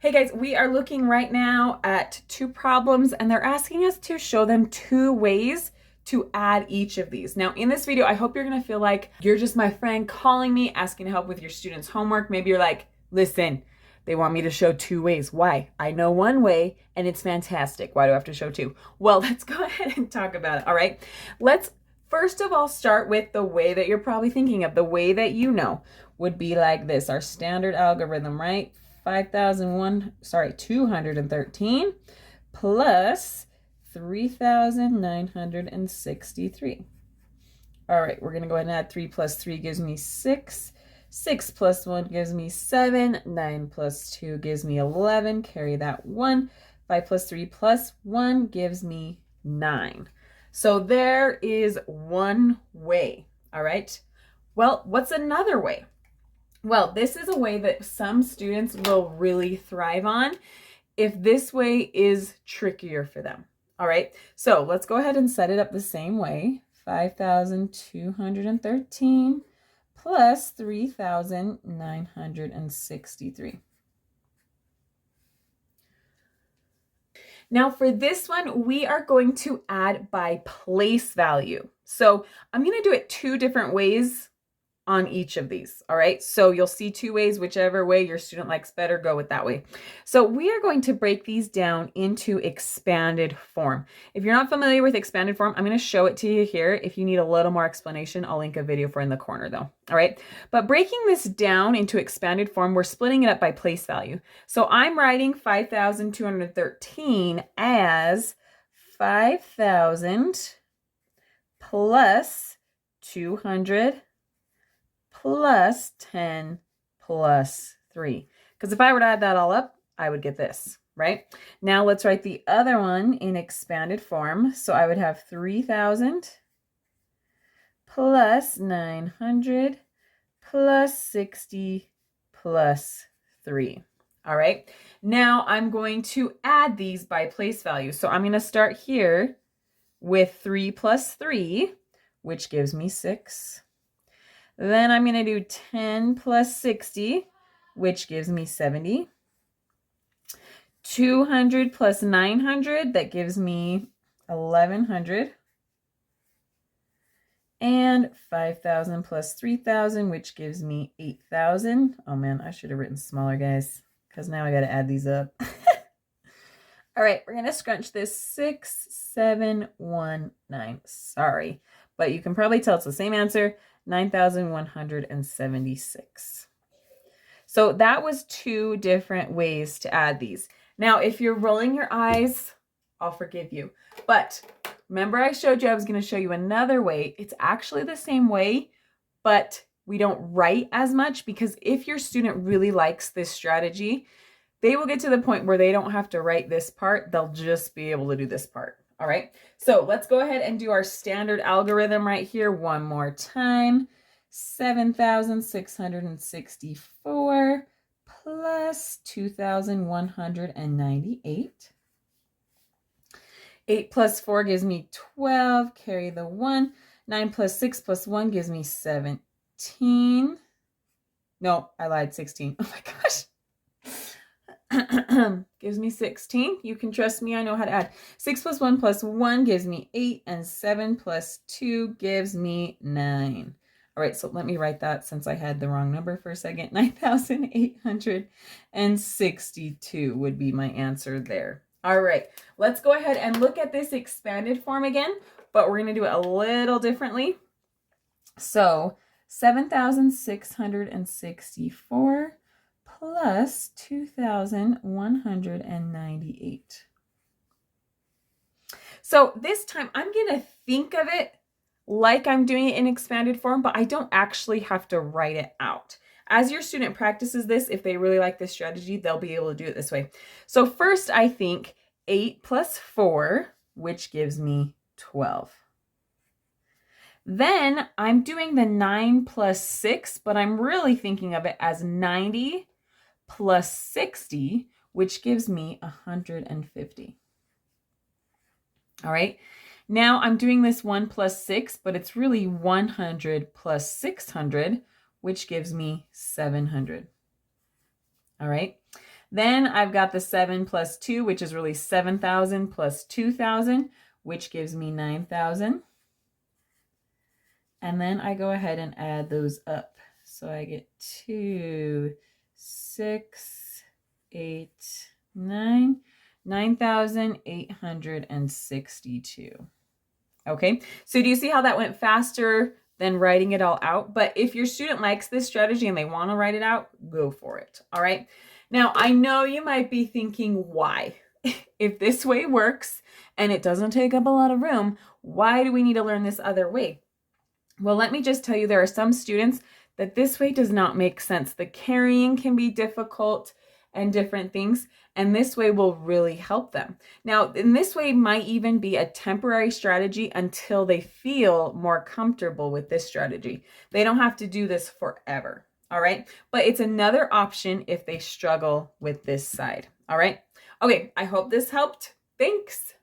Hey guys, we are looking right now at two problems and they're asking us to show them two ways to add each of these. Now in this video, I hope you're gonna feel like you're just my friend calling me, asking to help with your students' homework. Maybe you're like, listen, they want me to show two ways. Why? I know one way and it's fantastic. Why do I have to show two? Well, let's go ahead and talk about it, all right? Let's first of all start with the way that you're probably thinking of. The way that you know would be like this, our standard algorithm, right? 213 plus 3,963. All right, we're going to go ahead and add 3 plus 3 gives me 6. 6 plus 1 gives me 7. 9 plus 2 gives me 11. Carry that 1. 5 plus 3 plus 1 gives me 9. So there is one way, all right? Well, what's another way? Well, this is a way that some students will really thrive on if this way is trickier for them. All right, so let's go ahead and set it up the same way. 5,213 plus 3,963. Now for this one, we are going to add by place value. So I'm going to do it two different ways on each of these. All right, so you'll see two ways, whichever way your student likes better, go with that way. So we are going to break these down into expanded form. If you're not familiar with expanded form, I'm going to show it to you here. If you need a little more explanation, I'll link a video for in the corner though. All right, but breaking this down into expanded form, we're splitting it up by place value. So I'm writing 5,213 as 5,000 plus 200 plus 10 plus 3. Because if I were to add that all up, I would get this, right? Now let's write the other one in expanded form. So I would have 3,000 plus 900 plus 60 plus 3. All right. Now I'm going to add these by place value. So I'm going to start here with 3 plus 3, which gives me 6. Then I'm going to do 10 plus 60, which gives me 70. 200 plus 900, that gives me 1,100. And 5,000 plus 3,000, which gives me 8,000. Oh man, I should have written smaller, guys, because now I got to add these up. All right, we're going to scrunch this 6, 7, 1, 9. Sorry, but you can probably tell it's the same answer. 9,176. So that was two different ways to add these. Now, if you're rolling your eyes, I'll forgive you. But remember I showed you I was going to show you another way. It's actually the same way, but we don't write as much because if your student really likes this strategy, they will get to the point where they don't have to write this part. They'll just be able to do this part. All right, so let's go ahead and do our standard algorithm right here one more time. 7,664 plus 2,198. 8 plus 4 gives me 12. Carry the 1. 9 plus 6 plus 1 gives me 17. No, I lied, 16. Oh my gosh. Gives me 16. You can trust me, I know how to add. 6 plus 1 plus 1 gives me 8, and 7 plus 2 gives me 9. All right, so let me write that since I had the wrong number for a second. 9,862 would be my answer there. All right, let's go ahead and look at this expanded form again, but we're going to do it a little differently. So 7,664 plus 2,198. So this time I'm going to think of it like I'm doing it in expanded form, but I don't actually have to write it out. As your student practices this, if they really like this strategy, they'll be able to do it this way. So first I think 8 plus 4, which gives me 12. Then I'm doing the 9 plus 6, but I'm really thinking of it as 90 plus 60, which gives me 150. All right. Now I'm doing this 1 plus 6, but it's really 100 plus 600, which gives me 700. All right. Then I've got the 7 plus 2, which is really 7,000 plus 2,000, which gives me 9,000. And then I go ahead and add those up. So I get 2, 6, 8, 9, 9,862. Okay, so do you see how that went faster than writing it all out? But if your student likes this strategy and they want to write it out, go for it. All right. Now, I know you might be thinking, why? If this way works and it doesn't take up a lot of room, why do we need to learn this other way? Well, let me just tell you, there are some students that this way does not make sense. The carrying can be difficult and different things, and this way will really help them. Now, in this way might even be a temporary strategy until they feel more comfortable with this strategy. They don't have to do this forever, all right? But it's another option if they struggle with this side, all right? Okay, I hope this helped. Thanks.